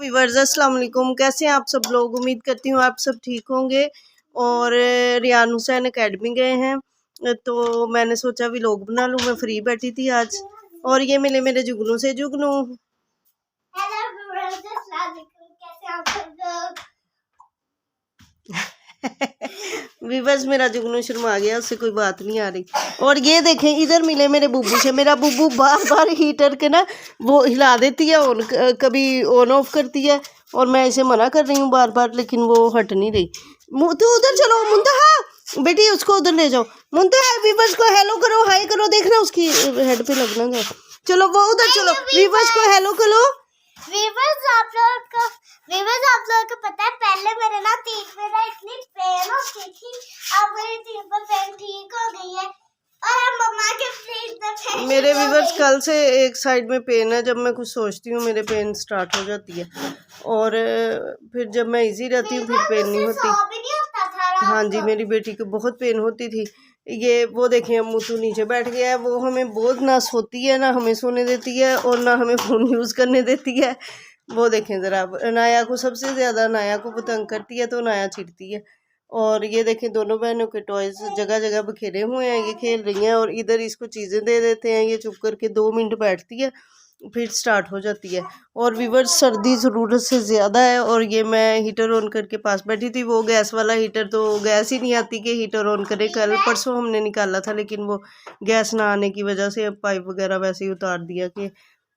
Viewers, अस्सलाम वालेकुम। कैसे हैं आप सब लोग? उम्मीद करती हूँ आप सब ठीक होंगे। और रियान हुसैन एकेडमी गए हैं तो मैंने सोचा व्लॉग बना लूँ। मैं फ्री बैठी थी आज। और ये मिले मेरे जुगनू से। जुगनू वीवर्स, मेरा जुगनू शर्मा गया, उससे कोई बात नहीं आ रही। और ये देखें, इधर मिले मेरे बुब्बू से। मेरा बुब्बू बार बार हीटर के ना वो हिला देती है, ऑन कभी ऑन ऑफ करती है और मैं इसे मना कर रही हूँ बार बार, लेकिन वो हट नहीं रही। तो उधर चलो मुंतहा, बेटी उसको उधर ले जाओ। मुंतहा, वीवर्स को हेलो करो, हाय करो, देखना उसकी हेड पे लगना जाओ। चलो वो उधर चलो, वीवर्स को हेलो करो। वीवर्स आप लोगों को पता है, पहले मेरे ना तीन में ना इतनी पेन होती थी, अब मेरी तीन पर पेन ठीक हो गई है। और मम्मा के पेट में पेन, मेरे वीवर्स कल से एक साइड में पेन है। जब मैं कुछ सोचती हूँ मेरे पेन स्टार्ट हो जाती है, और फिर जब मैं इजी रहती हूँ फिर पेन नहीं होती। हाँ जी, मेरी बेटी को बहुत पेन होती थी। ये वो देखें, मुतू नीचे बैठ गया है। वो हमें बहुत ना सोती है, ना हमें सोने देती है, और ना हमें फ़ोन यूज़ करने देती है। वो देखें ज़रा, नाया को सबसे ज़्यादा नाया को पतंग करती है तो नाया चिढ़ती है। और ये देखें, दोनों बहनों के टॉयज जगह जगह बिखेरे हुए हैं। ये खेल रही हैं और इधर इसको चीज़ें दे देते हैं। ये चुप करके 2 मिनट बैठती है, फिर स्टार्ट हो जाती है। और वीवर्स, सर्दी ज़रूरत से ज़्यादा है और ये मैं हीटर ऑन करके पास बैठी थी। वो गैस वाला हीटर, तो गैस ही नहीं आती कि हीटर ऑन करे। कल परसों हमने निकाला था, लेकिन वो गैस ना आने की वजह से अब पाइप वगैरह वैसे ही उतार दिया। कि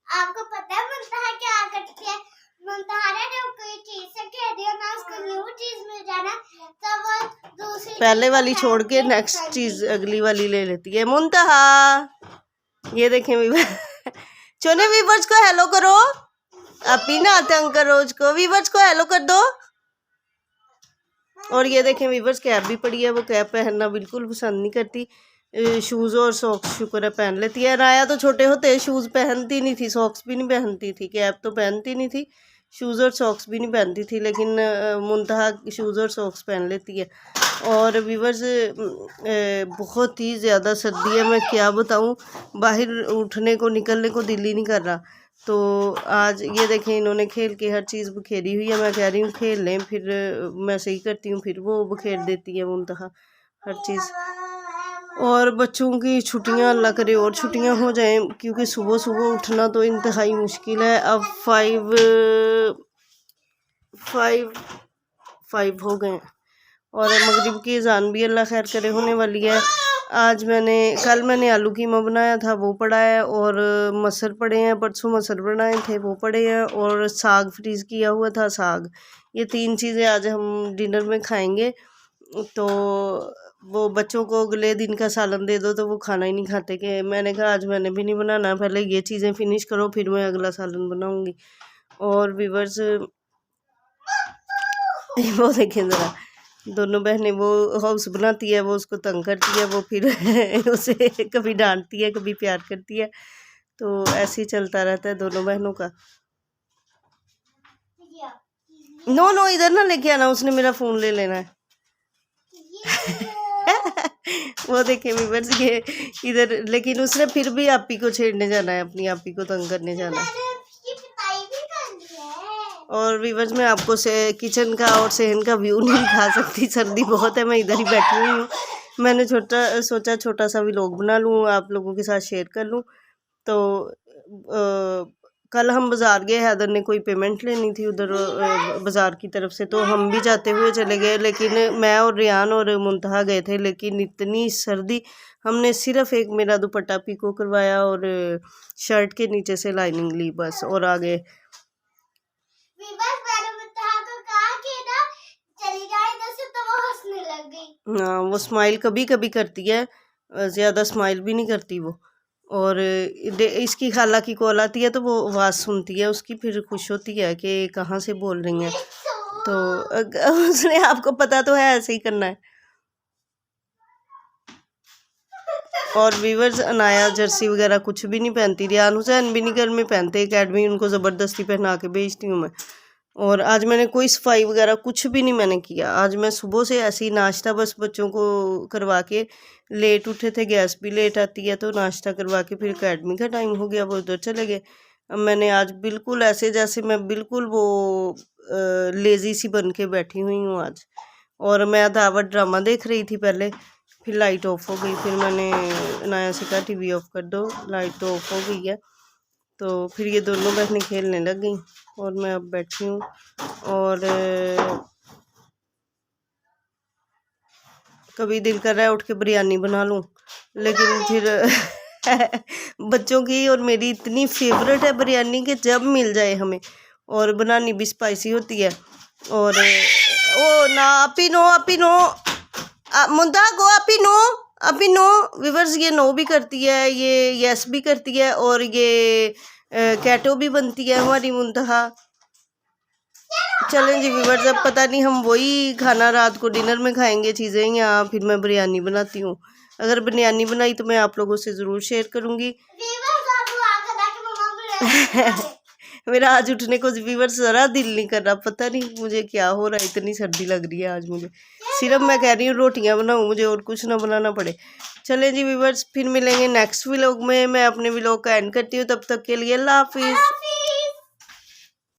आपको पता है मुंतहा क्या करती है? मुंतहा ने जब कोई चीज से खेली हो ना, उसको न्यू चीज मिल जाना, तो वो दूसरी पहले वाली छोड़ के नेक्स्ट चीज़ अगली वाली ले लेती है। मुंतहा, ये देखें वीवर, चुने वीवर्स को हेलो करो। अपी ना तंग करो उसको। वीवर्स को हेलो कर दो। और ये देखें वीवर्स, कैप भी पड़ी है। वो कैप पहनना बिल्कुल पसंद नहीं करती। शूज़ और सॉक्स शुक्र है पहन लेती है। राया तो छोटे होते शूज़ पहनती नहीं थी, सॉक्स भी नहीं पहनती थी, कैप तो पहनती नहीं थी, शूज़ और सॉक्स भी नहीं पहनती थी। लेकिन मुंतहा शूज़ और सॉक्स पहन लेती है। और वीवर्स, बहुत ही ज़्यादा सर्दी है, मैं क्या बताऊँ। बाहर उठने को निकलने को दिल ही नहीं कर रहा। तो आज ये देखें, इन्होंने खेल के हर चीज़ बखेरी हुई है। मैं कह रही हूँ खेल लें, फिर मैं सही करती हूँ, फिर वो बखेर देती है मुंतहा हर चीज़। और बच्चों की छुट्टियां, अल्लाह करे और छुट्टियां हो जाएं, क्योंकि सुबह सुबह उठना तो इंतहाई मुश्किल है। अब 5 हो गए और मगरिब की अज़ान भी अल्लाह खैर करे होने वाली है। आज कल मैंने आलू कीमा बनाया था, वो पड़ा है। और मसर पड़े हैं, परसों मसर बनाए थे, वो पड़े हैं। और साग फ्रीज़ किया हुआ था, साग। ये 3 चीज़ें आज हम डिनर में खाएंगे। तो वो बच्चों को अगले दिन का सालन दे दो तो वो खाना ही नहीं खाते। कि मैंने कहा आज मैंने भी नहीं बनाना, पहले ये चीज़ें फिनिश करो फिर मैं अगला सालन बनाऊंगी। और वीवर्स, वो देखें ज़रा, दोनों बहनें, वो हाउस बनाती है, वो उसको तंग करती है, वो फिर उसे कभी डांटती है, कभी प्यार करती है। तो ऐसे ही चलता रहता है दोनों बहनों का। नो, इधर ना लेके आना, उसने मेरा फ़ोन ले लेना है। वो देखे वीवर्स, ये इधर, लेकिन उसने फिर भी आपी को छेड़ने जाना है, अपनी आपी को तंग करने जाना है। और वीवर्स, मैं आपको से किचन का और सहन का व्यू नहीं दिखा सकती, सर्दी बहुत है। मैं इधर ही बैठी हुई हूँ। मैंने सोचा छोटा सा व्लॉग बना लूँ, आप लोगों के साथ शेयर कर लूँ। तो कल हम बाज़ार गए, हैदर ने कोई पेमेंट लेनी थी उधर बाज़ार की तरफ से, तो हम भी जाते हुए चले गए। लेकिन मैं और रियान और मुंतहा गए थे, लेकिन इतनी सर्दी, हमने सिर्फ एक मेरा दुपट्टा पीको करवाया और शर्ट के नीचे से लाइनिंग ली बस, और आ गए। हाँ, वो स्माइल कभी कभी करती है, ज़्यादा स्माइल भी नहीं करती वो। और इसकी खाला की कॉल आती है तो वो आवाज़ सुनती है उसकी, फिर खुश होती है कि कहाँ से बोल रही हैं। तो उसने, आपको पता तो है, ऐसे ही करना है। और वीवर्स, अनाया जर्सी वगैरह कुछ भी नहीं पहनती, रियान हुसैन भी नहीं घर में पहनते, एकेडमी उनको ज़बरदस्ती पहना के भेजती हूँ मैं। और आज मैंने कोई सफाई वगैरह कुछ भी नहीं मैंने किया। आज मैं सुबह से ऐसे ही नाश्ता बस बच्चों को करवा के, लेट उठे थे, गैस भी लेट आती है, तो नाश्ता करवा के फिर एकेडमी का टाइम हो गया, वो उधर चले गए। मैंने आज बिल्कुल ऐसे जैसे मैं बिल्कुल वो लेज़ी सी बन के बैठी हुई हूँ आज। और मैं दावत ड्रामा देख रही थी पहले, फिर लाइट ऑफ हो गई, फिर मैंने अनाया से कहा टीवी ऑफ कर दो, लाइट तो ऑफ हो गई है। तो फिर ये दोनों बहनें खेलने लग गई और मैं अब बैठी हूँ। और कभी दिल कर रहा है उठ के बिरयानी बना लूँ, लेकिन फिर बच्चों की और मेरी इतनी फेवरेट है बिरयानी कि जब मिल जाए हमें, और बनानी भी स्पाइसी होती है। और ओ ना अपी नो मुंदा गो अपी नो विवर्स, ये नो भी करती है, ये यस भी करती है, और ये कैटो भी बनती है हमारी मुंतहा। चलें जी व्यूवर्स, अब पता नहीं हम वही खाना रात को डिनर में खाएंगे चीज़ें, या फिर मैं बिरयानी बनाती हूँ। अगर बिरयानी बनाई तो मैं आप लोगों से ज़रूर शेयर करूँगी। मेरा आज उठने को व्यूवर्स ज़रा दिल नहीं कर रहा, पता नहीं मुझे क्या हो रहा है, इतनी सर्दी लग रही है आज मुझे। सिर्फ मैं कह रही हूँ रोटियाँ बनाऊँ, मुझे और कुछ ना बनाना पड़े। चलें जी व्यूवर्स, फिर मिलेंगे नेक्स्ट व्लॉग में। मैं अपने व्लॉग का एंड करती हूँ, तब तक के लिए अल्लाह हाफिज़।